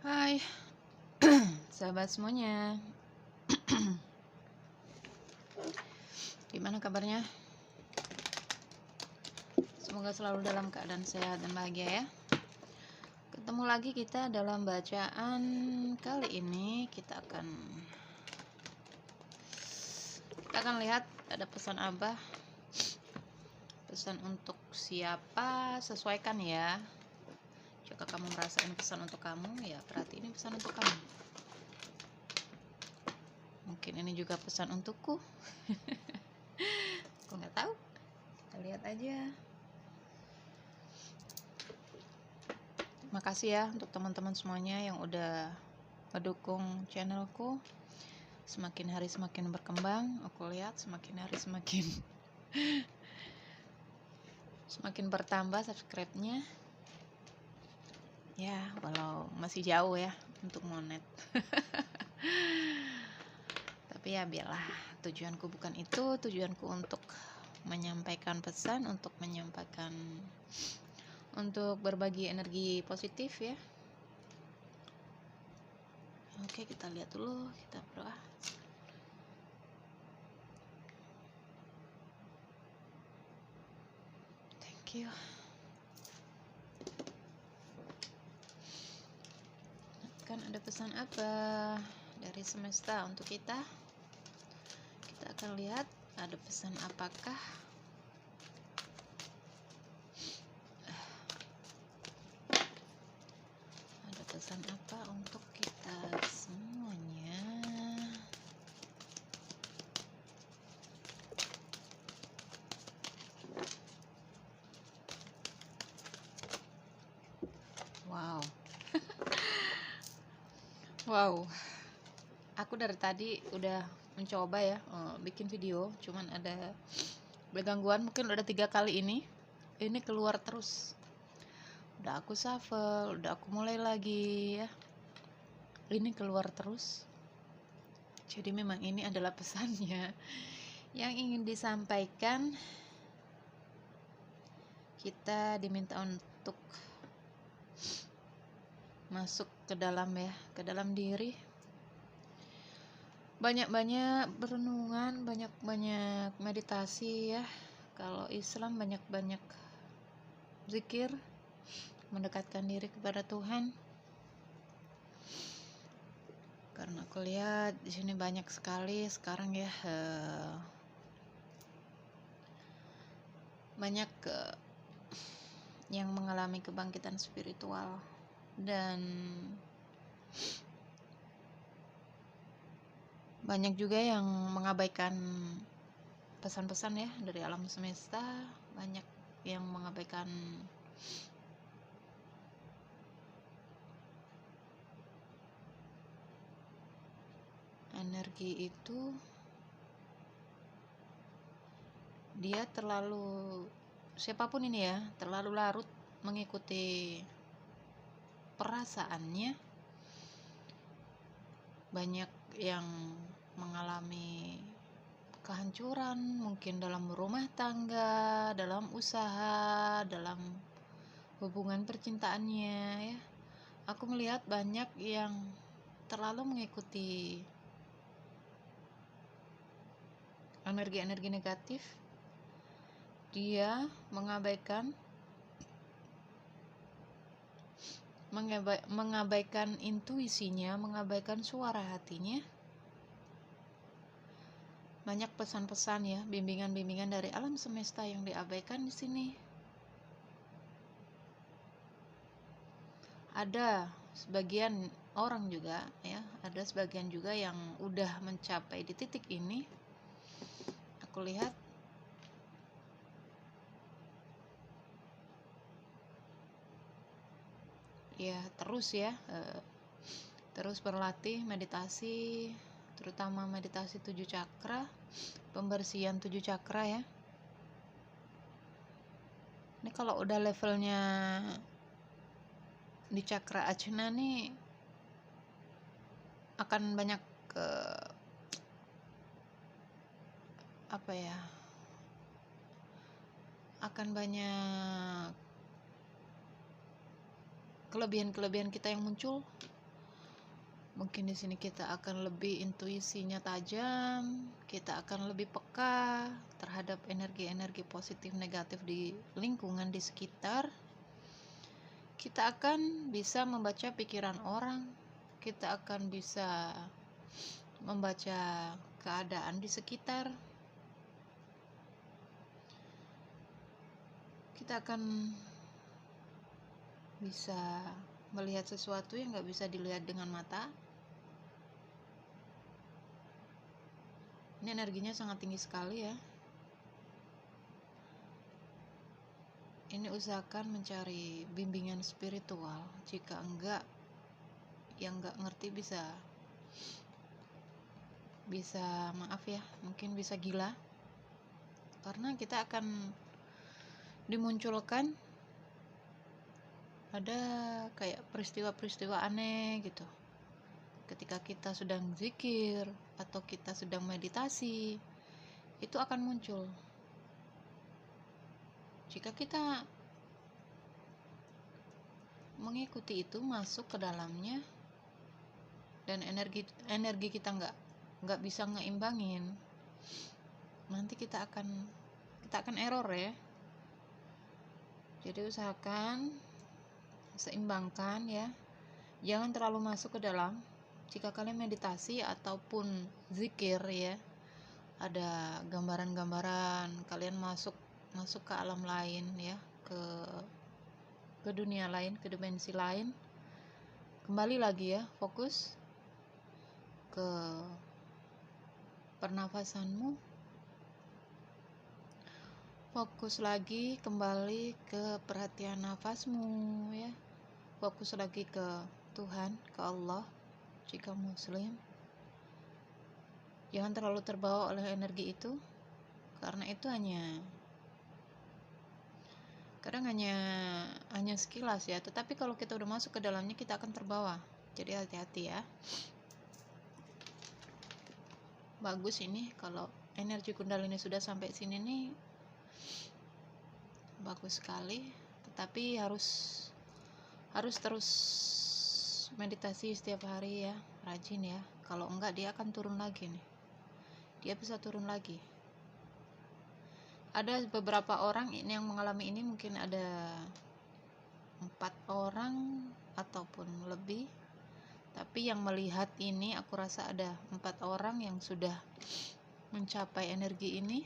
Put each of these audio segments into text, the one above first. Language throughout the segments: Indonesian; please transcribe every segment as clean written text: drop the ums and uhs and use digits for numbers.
Hai, sahabat semuanya. Gimana kabarnya? Semoga selalu dalam keadaan sehat dan bahagia ya. Ketemu lagi kita dalam bacaan. Kali ini kita akan lihat ada pesan Abah. Pesan untuk siapa? Sesuaikan ya. Jika kamu merasa ini pesan untuk kamu, ya berarti ini pesan untuk kamu. Mungkin ini juga pesan untukku. Aku nggak tahu. Kita lihat aja. Makasih ya untuk teman-teman semuanya yang udah mendukung channelku. Semakin hari semakin berkembang. Aku lihat semakin hari semakin bertambah subscribe-nya. Ya, walau masih jauh ya untuk monet. Tapi ya biarlah, tujuanku bukan itu. Tujuanku untuk menyampaikan pesan, untuk berbagi energi positif ya. Oke, kita lihat dulu, kita berdoa. Thank you. Kan ada pesan apa dari semesta untuk kita? Kita akan lihat ada pesan apakah. Ada pesan apa untuk kita semuanya? Wow. Wow. Aku dari tadi udah mencoba ya bikin video, cuman ada gangguan. Mungkin udah 3 kali ini keluar terus. Udah aku shuffle, udah aku mulai lagi ya, ini keluar terus. Jadi memang ini adalah pesannya yang ingin disampaikan. Kita diminta untuk masuk ke dalam ya, ke dalam diri, banyak-banyak berenungan, banyak-banyak meditasi ya. Kalau Islam banyak-banyak zikir, mendekatkan diri kepada Tuhan. Karena aku lihat di sini banyak sekali sekarang ya, banyak yang mengalami kebangkitan spiritual, dan banyak juga yang mengabaikan pesan-pesan ya dari alam semesta. Banyak yang mengabaikan energi itu. Dia terlalu, siapapun ini ya, terlalu larut mengikuti perasaannya. Banyak yang mengalami kehancuran, mungkin dalam rumah tangga, dalam usaha, dalam hubungan percintaannya ya. Aku melihat banyak yang terlalu mengikuti energi-energi negatif. Dia mengabaikan intuisinya, mengabaikan suara hatinya. Banyak pesan-pesan ya, bimbingan-bimbingan dari alam semesta yang diabaikan di sini. Ada sebagian orang juga ya, ada sebagian juga yang udah mencapai di titik ini. Aku lihat ya, terus berlatih meditasi, terutama meditasi 7 cakra, pembersihan 7 cakra ya. Ini kalau udah levelnya di cakra ajna nih, akan banyak akan banyak kelebihan-kelebihan kita yang muncul. Mungkin di sini kita akan lebih intuisinya tajam, kita akan lebih peka terhadap energi-energi positif negatif di lingkungan di sekitar. Kita akan bisa membaca pikiran orang, kita akan bisa membaca keadaan di sekitar. Kita akan bisa melihat sesuatu yang nggak bisa dilihat dengan mata. Ini energinya sangat tinggi sekali ya. Ini usahakan mencari bimbingan spiritual. Jika enggak, yang enggak ngerti bisa maaf ya, mungkin bisa gila. Karena kita akan dimunculkan ada kayak peristiwa-peristiwa aneh gitu. Ketika kita sedang zikir atau kita sedang meditasi, itu akan muncul. Jika kita mengikuti itu, masuk ke dalamnya, dan energi kita nggak bisa ngeimbangin, nanti kita akan error ya. Jadi usahakan seimbangkan ya, jangan terlalu masuk ke dalam. Jika kalian meditasi ataupun zikir ya, ada gambaran-gambaran, kalian masuk ke alam lain ya, ke dunia lain, ke dimensi lain. Kembali lagi ya, fokus ke pernafasanmu, fokus lagi kembali ke perhatian nafasmu ya, fokus lagi ke Tuhan, ke Allah. Jika muslim, jangan terlalu terbawa oleh energi itu, karena itu kadang hanya sekilas ya, tetapi kalau kita udah masuk ke dalamnya kita akan terbawa. Jadi hati-hati ya. Bagus ini kalau energi kundalini sudah sampai sini nih, bagus sekali. Tetapi harus terus meditasi setiap hari ya, rajin ya. Kalau enggak dia akan turun lagi nih, dia bisa turun lagi. Ada beberapa orang ini yang mengalami ini, mungkin ada 4 orang ataupun lebih, tapi yang melihat ini aku rasa ada 4 orang yang sudah mencapai energi ini,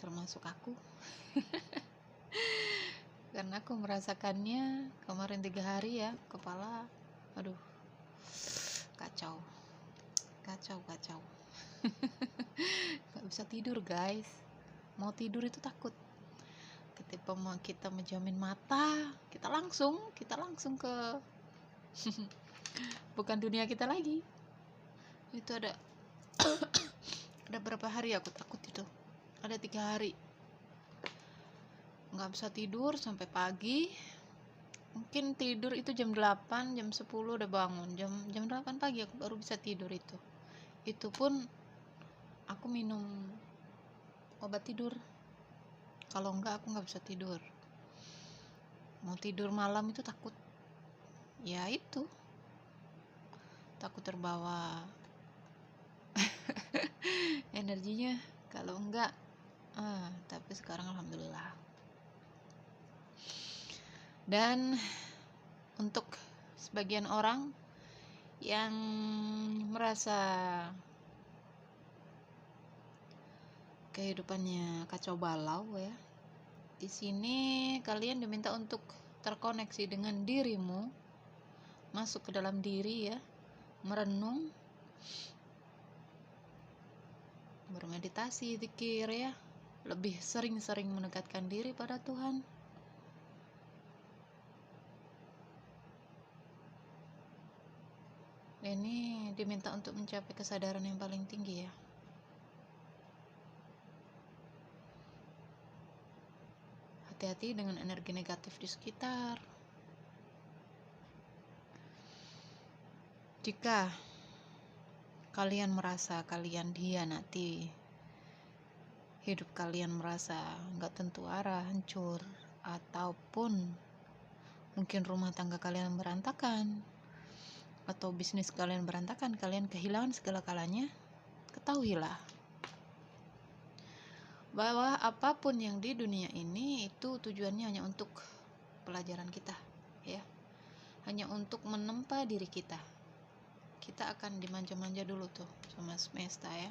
termasuk aku. Karena aku merasakannya kemarin 3 hari ya, kepala aduh kacau gak bisa tidur guys. Mau tidur itu takut. Ketika kita menjamin mata, kita langsung ke bukan dunia kita lagi. Itu ada berapa hari aku takut itu, ada 3 hari nggak bisa tidur sampai pagi. Mungkin tidur itu jam 8, jam 10 udah bangun. Jam 8 pagi aku baru bisa tidur itu. Itu pun aku minum obat tidur. Kalau enggak aku nggak bisa tidur. Mau tidur malam itu takut. Ya itu. Takut terbawa energinya. Kalau enggak, tapi sekarang alhamdulillah. Dan untuk sebagian orang yang merasa kehidupannya kacau balau ya, di sini kalian diminta untuk terkoneksi dengan dirimu, masuk ke dalam diri ya, merenung, bermeditasi, zikir ya, lebih sering-sering mendekatkan diri pada Tuhan. Ini diminta untuk mencapai kesadaran yang paling tinggi ya. Hati-hati dengan energi negatif di sekitar. Jika kalian merasa kalian dihianati, hidup kalian merasa nggak tentu arah, hancur, ataupun mungkin rumah tangga kalian berantakan, atau bisnis kalian berantakan, kalian kehilangan segala-galanya, ketahuilah bahwa apapun yang di dunia ini itu tujuannya hanya untuk pelajaran kita, ya, hanya untuk menempa diri kita. Kita akan dimanja-manja dulu tuh sama semesta, ya.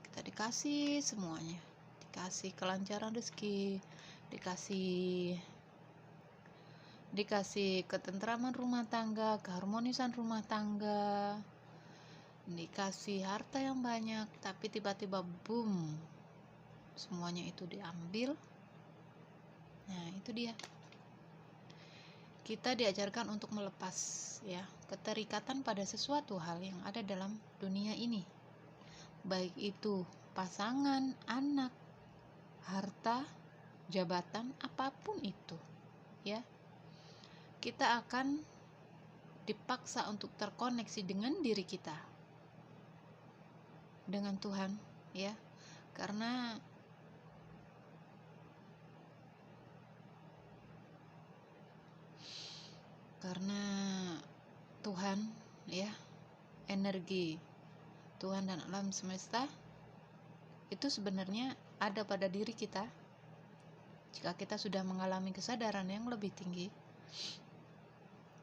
Kita dikasih semuanya, dikasih kelancaran rezeki, dikasih ketentraman rumah tangga, keharmonisan rumah tangga, dikasih harta yang banyak, tapi tiba-tiba boom, semuanya itu diambil. Nah, itu dia. Kita diajarkan untuk melepas, ya, keterikatan pada sesuatu hal yang ada dalam dunia ini, baik itu pasangan, anak, harta, jabatan, apapun itu, ya. Kita akan dipaksa untuk terkoneksi dengan diri kita, dengan Tuhan, ya, karena Tuhan, ya, energi Tuhan dan alam semesta itu sebenarnya ada pada diri kita. Jika kita sudah mengalami kesadaran yang lebih tinggi,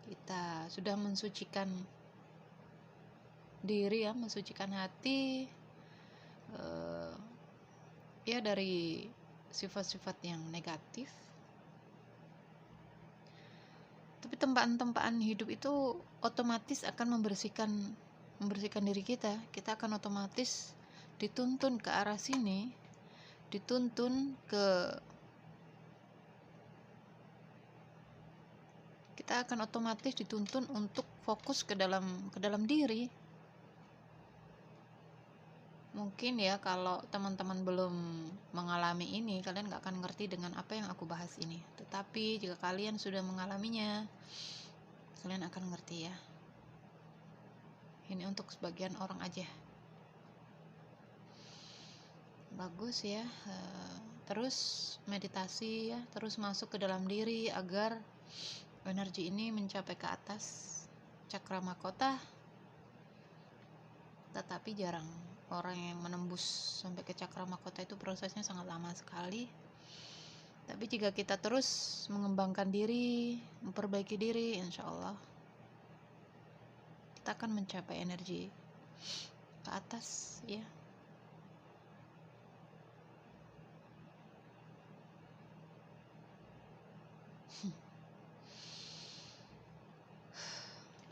kita sudah mensucikan diri, ya, mensucikan hati, ya, dari sifat-sifat yang negatif. Tapi tempaan-tempaan hidup itu otomatis akan membersihkan diri kita. Kita akan otomatis dituntun ke arah sini, kita akan otomatis dituntun untuk fokus ke dalam diri. Mungkin, ya, kalau teman-teman belum mengalami ini, kalian gak akan ngerti dengan apa yang aku bahas ini. Tetapi jika kalian sudah mengalaminya, kalian akan ngerti, ya. Ini untuk sebagian orang aja. Bagus, ya. Terus meditasi, ya, terus masuk ke dalam diri agar energi ini mencapai ke atas cakra mahkota. Tetapi jarang orang yang menembus sampai ke cakra mahkota, itu prosesnya sangat lama sekali. Tapi jika kita terus mengembangkan diri, memperbaiki diri, insya Allah kita akan mencapai energi ke atas, ya.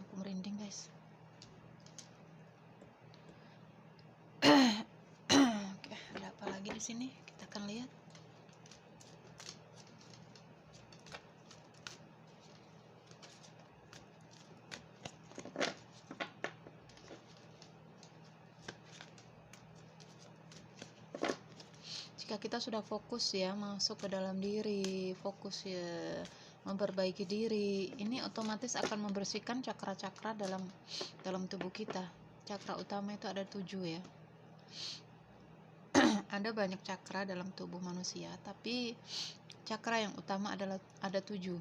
Aku merinding, guys. Oke, ada apa lagi di sini? Kita akan lihat. Jika kita sudah fokus, ya, masuk ke dalam diri, fokus, ya, memperbaiki diri, ini otomatis akan membersihkan cakra-cakra dalam tubuh kita. Cakra utama itu ada 7, ya. Ada banyak cakra dalam tubuh manusia, tapi cakra yang utama ada 7.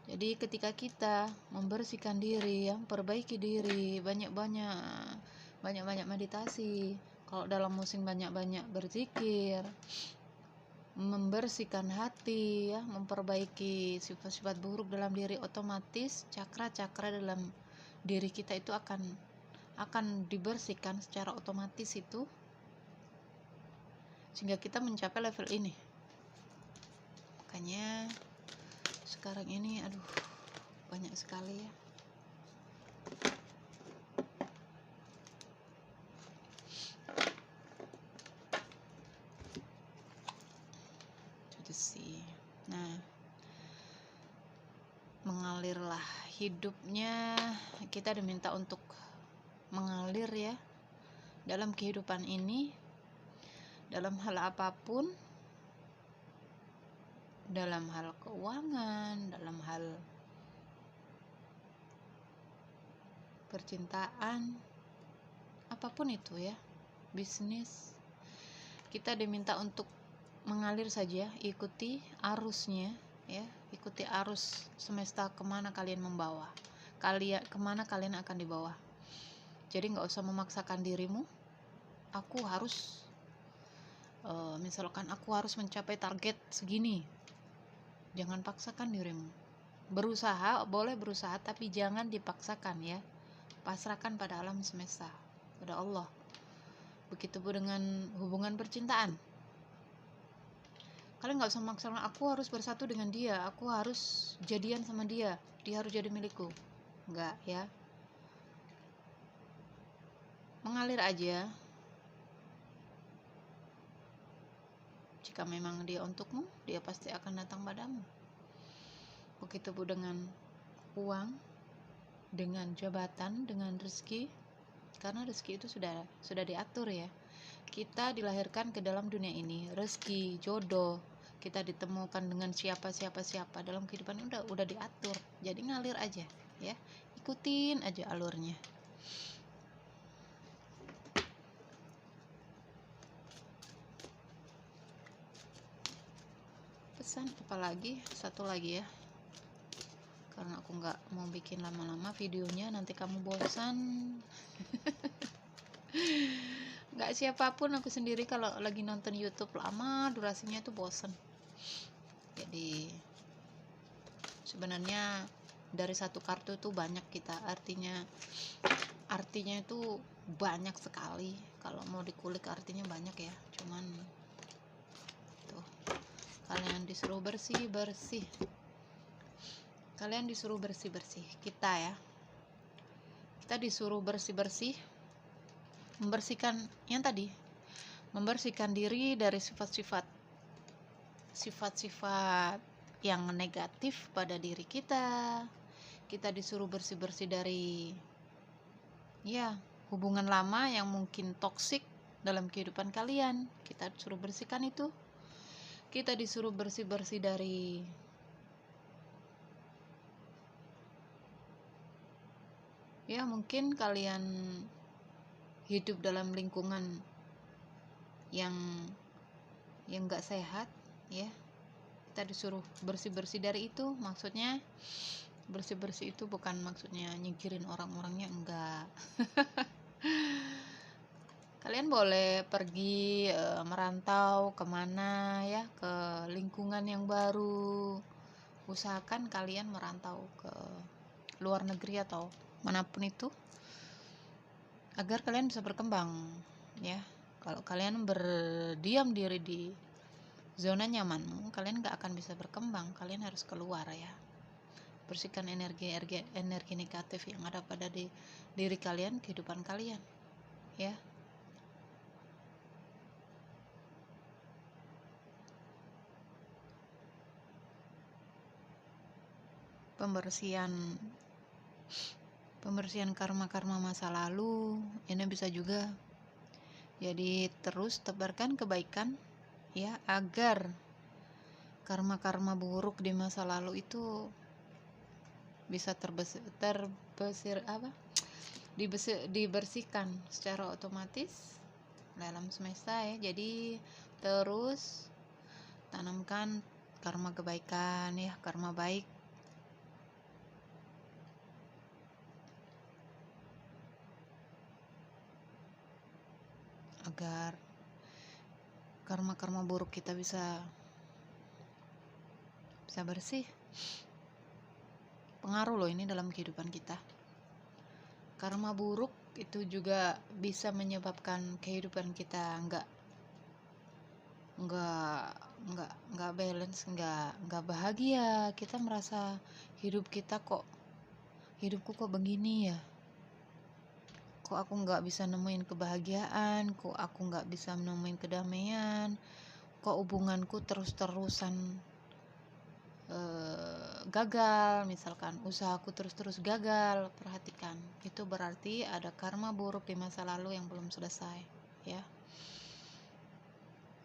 Jadi ketika kita membersihkan diri, ya, memperbaiki diri, banyak-banyak meditasi, kalau dalam musim banyak-banyak berzikir, membersihkan hati, ya, memperbaiki sifat-sifat buruk dalam diri, otomatis cakra-cakra dalam diri kita itu akan dibersihkan secara otomatis itu, sehingga kita mencapai level ini. Makanya sekarang ini banyak sekali, ya. Nah, mengalirlah hidupnya, kita diminta untuk mengalir, ya, dalam kehidupan ini, dalam hal apapun, dalam hal keuangan, dalam hal percintaan, apapun itu, ya, bisnis, kita diminta untuk mengalir saja, ikuti arusnya, ya, ikuti arus semesta kemana kalian membawa. kemana kalian akan dibawa. Jadi nggak usah memaksakan dirimu. Aku harus misalkan aku harus mencapai target segini. Jangan paksakan dirimu. Berusaha, boleh berusaha, tapi jangan dipaksakan ya. Pasrahkan pada alam semesta, pada Allah. Begitupun dengan hubungan percintaan. Kalian nggak usah memaksakan, aku harus bersatu dengan dia, aku harus jadian sama dia harus jadi milikku. Enggak ya. Mengalir aja. Jika memang dia untukmu, dia pasti akan datang padamu. Begitupun dengan uang, dengan jabatan, dengan rezeki. Karena rezeki itu sudah diatur ya. Kita dilahirkan ke dalam dunia ini, rezeki, jodoh, kita ditemukan dengan siapa dalam kehidupan udah diatur. Jadi ngalir aja ya. Ikutin aja alurnya. Pesan apalagi? Satu lagi ya. Karena aku nggak mau bikin lama-lama videonya, nanti kamu bosan. Nggak siapapun, aku sendiri kalau lagi nonton YouTube lama durasinya tuh bosen. Jadi sebenarnya dari satu kartu tuh banyak kita, artinya itu banyak sekali. Kalau mau dikulik artinya banyak ya. Cuman tuh, kalian disuruh bersih. Kalian disuruh bersih. Kita ya. Kita disuruh bersih. Membersihkan yang tadi. Membersihkan diri dari sifat-sifat yang negatif pada diri kita. Kita disuruh bersih dari ya, hubungan lama yang mungkin toksik dalam kehidupan kalian. Kita disuruh bersihkan itu. Kita disuruh bersih dari ya, mungkin kalian hidup dalam lingkungan yang gak sehat ya. Kita disuruh bersih dari itu. Maksudnya bersih itu bukan maksudnya nyingkirin orang-orangnya, enggak. Kalian boleh pergi merantau kemana ya, ke lingkungan yang baru. Usahakan kalian merantau ke luar negeri atau manapun itu, agar kalian bisa berkembang ya. Kalau kalian berdiam diri di zona nyamanmu, kalian gak akan bisa berkembang. Kalian harus keluar ya. Bersihkan energi negatif yang ada pada diri kalian, kehidupan kalian ya. Pembersihan karma masa lalu ini bisa juga. Jadi terus tebarkan kebaikan ya, agar karma buruk di masa lalu itu bisa dibersihkan secara otomatis dalam semesta ya. Jadi terus tanamkan karma kebaikan ya, karma baik, agar karma buruk kita bisa bersih. Pengaruh loh ini dalam kehidupan kita. Karma buruk itu juga bisa menyebabkan kehidupan kita nggak balance, nggak bahagia. Kita merasa hidupku kok begini ya, kok aku nggak bisa nemuin kebahagiaan, kok aku nggak bisa nemuin kedamaian, kok hubunganku terus-terusan gagal, misalkan usahaku terus gagal. Perhatikan, itu berarti ada karma buruk di masa lalu yang belum selesai ya.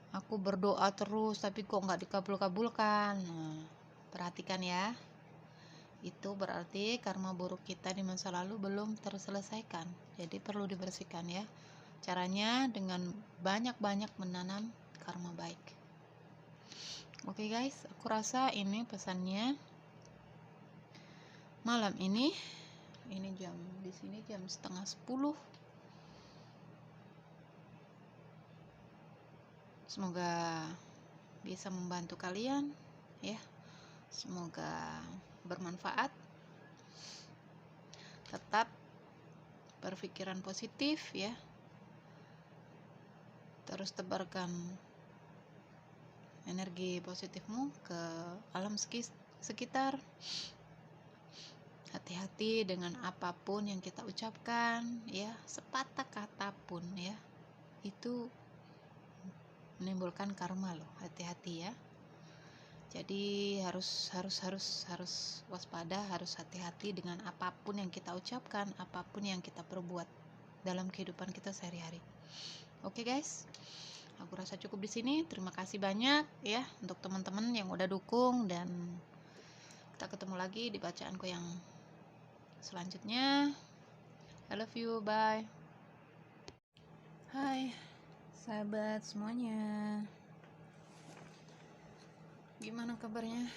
Aku berdoa terus tapi kok nggak dikabulkan. Nah, perhatikan ya, itu berarti karma buruk kita di masa lalu belum terselesaikan. Jadi perlu dibersihkan ya. Caranya dengan banyak-banyak menanam karma baik. Oke guys, aku rasa ini pesannya malam ini. Ini jam di sini jam setengah 10. Semoga bisa membantu kalian ya. Semoga bermanfaat. Tetap berpikiran positif ya. Terus tebarkan energi positifmu ke alam sekitar. Hati-hati dengan apapun yang kita ucapkan ya, sepatah kata pun ya, itu menimbulkan karma loh. Hati-hati ya. Jadi harus waspada, harus hati-hati dengan apapun yang kita ucapkan, apapun yang kita perbuat dalam kehidupan kita sehari-hari. Oke guys, aku rasa cukup di sini. Terima kasih banyak ya untuk teman-teman yang udah dukung, dan kita ketemu lagi di bacaanku yang selanjutnya. I love you, bye. Hai sahabat semuanya, gimana kabarnya?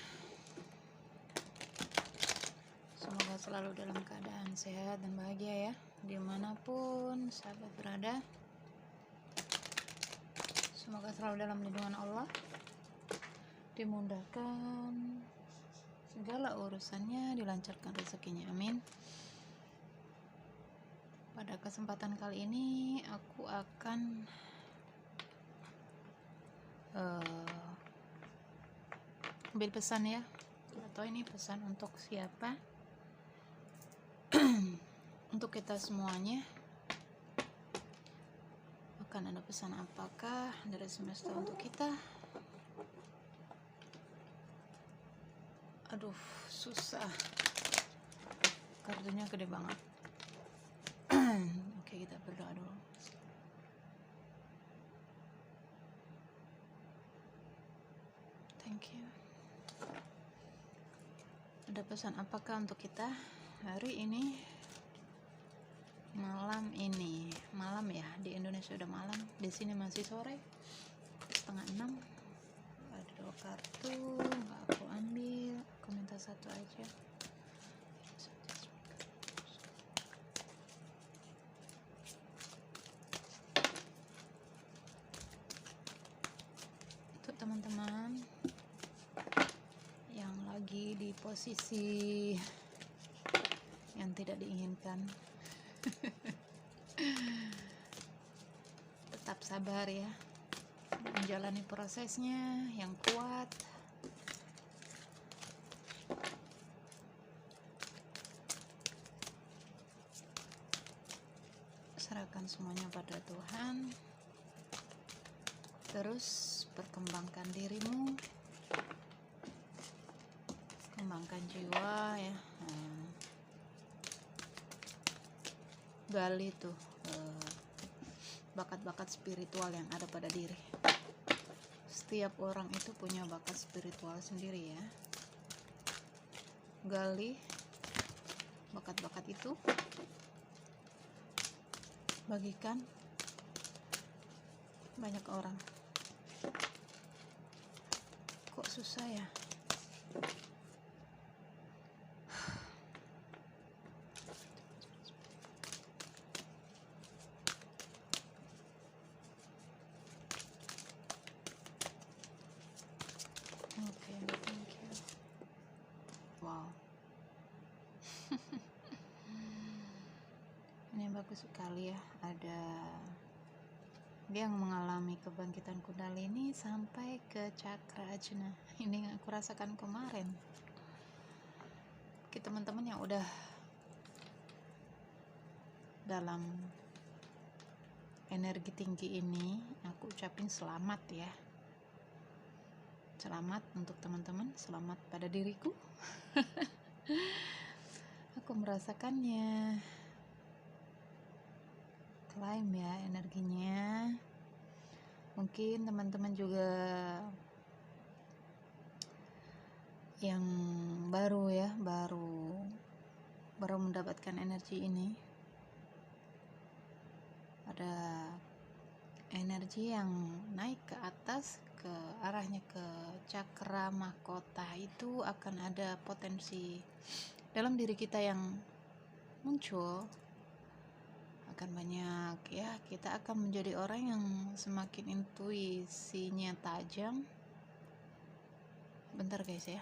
Semoga selalu dalam keadaan sehat dan bahagia ya, dimanapun sahabat berada. Semoga selalu dalam lindungan Allah, dimudahkan segala urusannya, dilancarkan rezekinya, amin. Pada kesempatan kali ini aku akan ambil pesan ya, atau ini pesan untuk siapa? Untuk kita semuanya. Akan ada pesan apakah dari semesta untuk kita? Aduh, susah, kartunya gede banget. Oke, kita berdoa dulu. Thank you. Ada pesan apakah untuk kita hari ini? Malam ya, di Indonesia udah malam, di sini masih sore, 5:30. Ada 2 kartu, nggak aku ambil, aku minta 1 aja. Untuk teman-teman yang lagi di posisi yang tidak diinginkan, tetap sabar ya, menjalani prosesnya yang kuat. Serahkan semuanya pada Tuhan. Terus perkembangkan dirimu, kembangkan jiwa ya. Gali tuh bakat-bakat spiritual yang ada pada diri. Setiap orang itu punya bakat spiritual sendiri ya. Gali bakat-bakat itu, bagikan banyak orang. Kok susah ya? Oke, thank you. Wow. Ini bagus sekali ya. Ada dia yang mengalami kebangkitan kundalini sampai ke cakra ajna. Ini yang aku rasakan kemarin. Oke, teman-teman yang udah dalam energi tinggi ini, aku ucapin selamat ya. Selamat untuk teman-teman, selamat pada diriku. Aku merasakannya. Klaim ya energinya. Mungkin teman-teman juga yang baru ya, baru mendapatkan energi ini. Ada energi yang naik ke atas, ke arahnya ke cakra mahkota. Itu akan ada potensi dalam diri kita yang muncul, akan banyak ya, kita akan menjadi orang yang semakin intuisinya tajam. Bentar guys ya.